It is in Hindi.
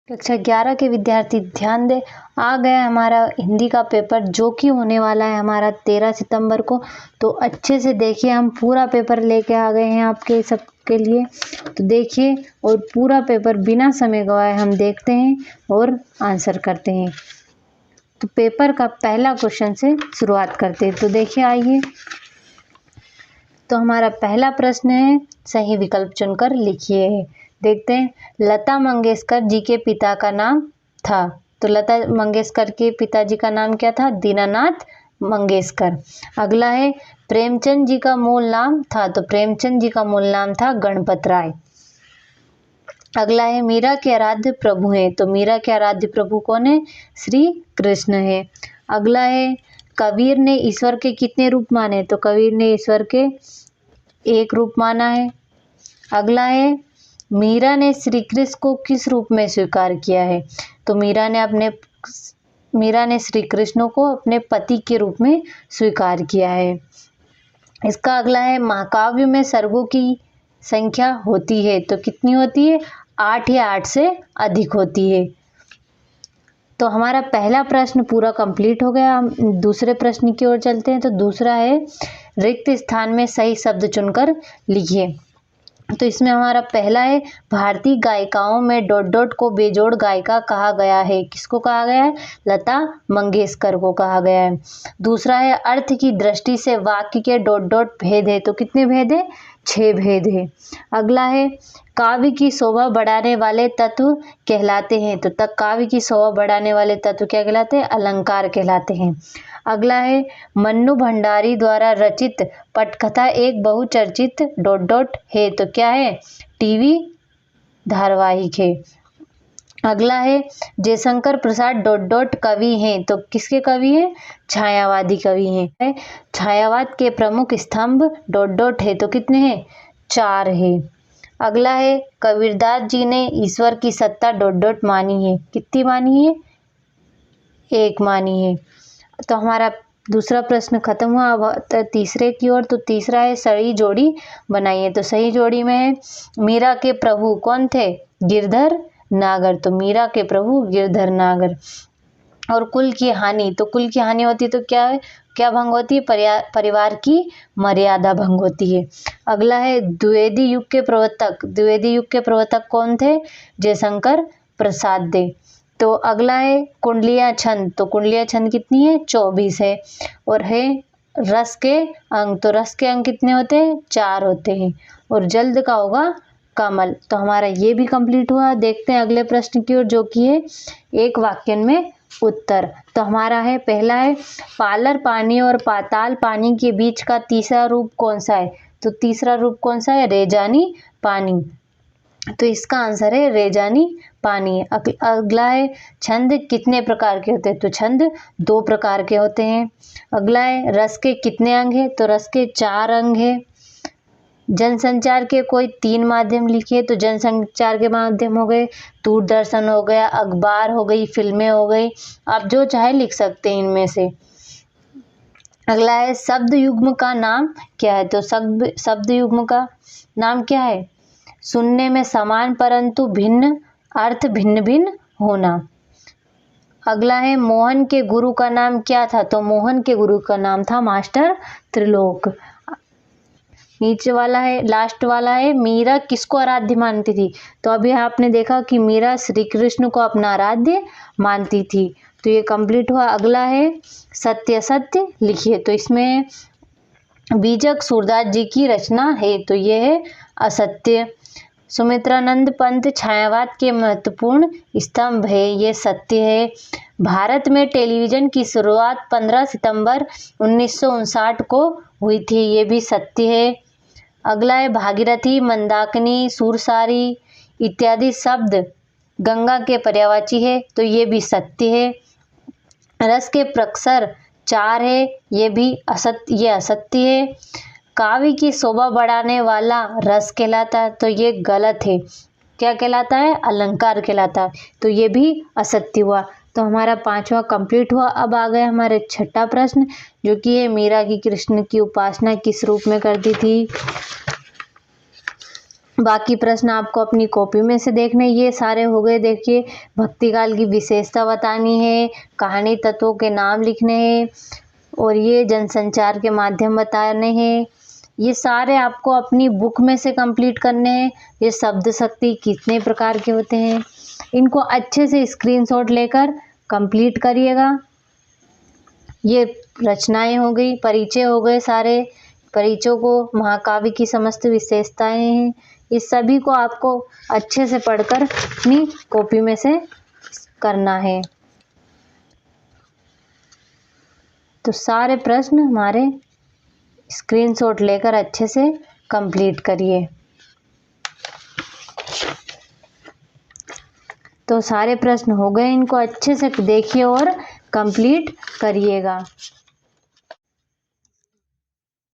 कक्षा 11 के विद्यार्थी ध्यान दें, आ गया हमारा हिंदी का पेपर जो कि होने वाला है हमारा 13 सितंबर को। तो अच्छे से देखिए, हम पूरा पेपर लेके आ गए हैं आपके सबके लिए। तो देखिए और पूरा पेपर बिना समय गवाए हम देखते हैं और आंसर करते हैं। तो पेपर का पहला क्वेश्चन से शुरुआत करते हैं। तो देखिए आइए, तो हमारा पहला प्रश्न है, सही विकल्प चुनकर लिखिए। देखते हैं, लता मंगेशकर जी के पिता का नाम था। तो लता मंगेशकर के पिताजी का नाम क्या था? दीनानाथ मंगेशकर। अगला है, प्रेमचंद जी का मूल नाम था। तो प्रेमचंद जी का मूल नाम था गणपत राय। अगला है, मीरा के आराध्य प्रभु हैं। तो मीरा के आराध्य प्रभु कौन है? श्री कृष्ण है। अगला है, कबीर ने ईश्वर के कितने रूप माने? तो कबीर ने ईश्वर के एक रूप माना है। अगला है, मीरा ने श्री कृष्ण को किस रूप में स्वीकार किया है? तो मीरा ने श्री कृष्ण को अपने पति के रूप में स्वीकार किया है। इसका अगला है, महाकाव्य में सर्गों की संख्या होती है। तो कितनी होती है? 8 या 8 से अधिक होती है। तो हमारा पहला प्रश्न पूरा कंप्लीट हो गया। हम दूसरे प्रश्न की ओर चलते हैं। तो दूसरा है, रिक्त स्थान में सही शब्द चुनकर लिखिए। तो इसमें हमारा पहला है, भारतीय गायिकाओं में डॉट डॉट को बेजोड़ गायिका कहा गया है। किसको कहा गया है? लता मंगेशकर को कहा गया है। दूसरा है, अर्थ की दृष्टि से वाक्य के डॉट डॉट भेद है। तो कितने भेद है? 6 भेद है। अगला है, काव्य की शोभा बढ़ाने वाले तत्व कहलाते हैं। तो तक काव्य की शोभा बढ़ाने वाले तत्व क्या कहलाते हैं? अलंकार कहलाते हैं। अगला है, मन्नू भंडारी द्वारा रचित पटकथा एक बहुचर्चित डॉट डॉट है। तो क्या है? टीवी धारावाहिक है। अगला है, जयशंकर प्रसाद डॉट डॉट कवि हैं। तो किसके कवि हैं? छायावादी कवि हैं। छायावाद के प्रमुख स्तंभ डॉट डॉट है। तो कितने हैं? 4 है। अगला है, कबीरदास जी ने ईश्वर की सत्ता डॉट डॉट मानी है। कितनी मानी है? 1 मानी है। तो हमारा दूसरा प्रश्न खत्म हुआ। अब तीसरे की ओर। तो तीसरा है, सही जोड़ी बनाइए। तो सही जोड़ी में है, मीरा के प्रभु कौन थे? गिरधर नागर। तो मीरा के प्रभु गिरधर नागर। और कुल की हानि। तो कुल की हानि होती है तो क्या है? क्या भंग होती है? परिवार की मर्यादा भंग होती है। अगला है, द्विवेदी युग के प्रवर्तक। द्विवेदी युग के प्रवर्तक कौन थे? जयशंकर प्रसाद दे। तो अगला है, कुंडलिया छंद। तो कुंडलिया छंद कितनी है? 24 है। और है रस के अंग। तो रस के अंग कितने होते हैं? 4 होते हैं। और जल्द का होगा कमल। तो हमारा ये भी कंप्लीट हुआ। देखते हैं अगले प्रश्न की ओर, जो कि है एक वाक्य में उत्तर। तो हमारा है, पहला है, पालर पानी और पाताल पानी के बीच का तीसरा रूप कौन सा है? तो तीसरा रूप कौन सा है? रेजानी पानी। तो इसका आंसर है रेजानी पानी। अगला है, छंद कितने प्रकार के होते हैं? तो छंद 2 प्रकार के होते हैं। अगला है, रस के कितने अंग हैं? तो रस के 4 अंग हैं। जनसंचार के कोई 3 माध्यम लिखिए। तो जनसंचार के माध्यम हो गए, दूरदर्शन हो गया, अखबार हो गई, फिल्में हो गई। आप जो चाहे लिख सकते हैं इनमें से। अगला है, शब्द युग्म का नाम क्या है? तो शब्द युग्म का नाम क्या है? सुनने में समान परंतु भिन्न अर्थ भिन्न भिन्न होना। अगला है, मोहन के गुरु का नाम क्या था? तो मोहन के गुरु का नाम था मास्टर त्रिलोक। नीचे वाला है, लास्ट वाला है, मीरा किसको आराध्य मानती थी? तो अभी आपने देखा कि मीरा श्री कृष्ण को अपना आराध्य मानती थी। तो ये कंप्लीट हुआ। अगला है, सत्य सत्य लिखिए। तो इसमें बीजक सूरदास जी की रचना है। तो ये है असत्य। सुमित्रानंद पंत छायावाद के महत्वपूर्ण स्तंभ है। ये सत्य है। भारत में टेलीविजन की शुरुआत 15 सितंबर 1959 को हुई थी। ये भी सत्य है। अगला है, भागीरथी, मंदाकिनी, सूरसारी इत्यादि शब्द गंगा के पर्यायवाची है। तो ये भी सत्य है। रस के प्रक्षर 4 है। ये भी असत्य है। काव्य की शोभा बढ़ाने वाला रस कहलाता है। तो ये गलत है। क्या कहलाता है? अलंकार कहलाता है। तो ये भी असत्य हुआ। तो हमारा 5वां कंप्लीट हुआ। अब आ गया हमारे 6ठा प्रश्न, जो कि है, मीरा की कृष्ण की उपासना किस रूप में करती थी? बाकी प्रश्न आपको अपनी कॉपी में से देखने, ये सारे हो गए। देखिए, भक्ति काल की विशेषता बतानी है, कहानी तत्वों के नाम लिखने हैं और ये जनसंचार के माध्यम बताने हैं। ये सारे आपको अपनी बुक में से कंप्लीट करने हैं। ये शब्द शक्ति कितने प्रकार के होते हैं, इनको अच्छे से स्क्रीनशॉट लेकर कंप्लीट करिएगा। ये रचनाएं हो गई, परिचय हो गए, सारे परिचयों को महाकाव्य की समस्त विशेषताएं हैं। इस सभी को आपको अच्छे से पढ़कर अपनी कॉपी में से करना है। तो सारे प्रश्न हमारे स्क्रीनशॉट लेकर अच्छे से कंप्लीट करिए। तो सारे प्रश्न हो गए, इनको अच्छे से देखिए और कंप्लीट करिएगा।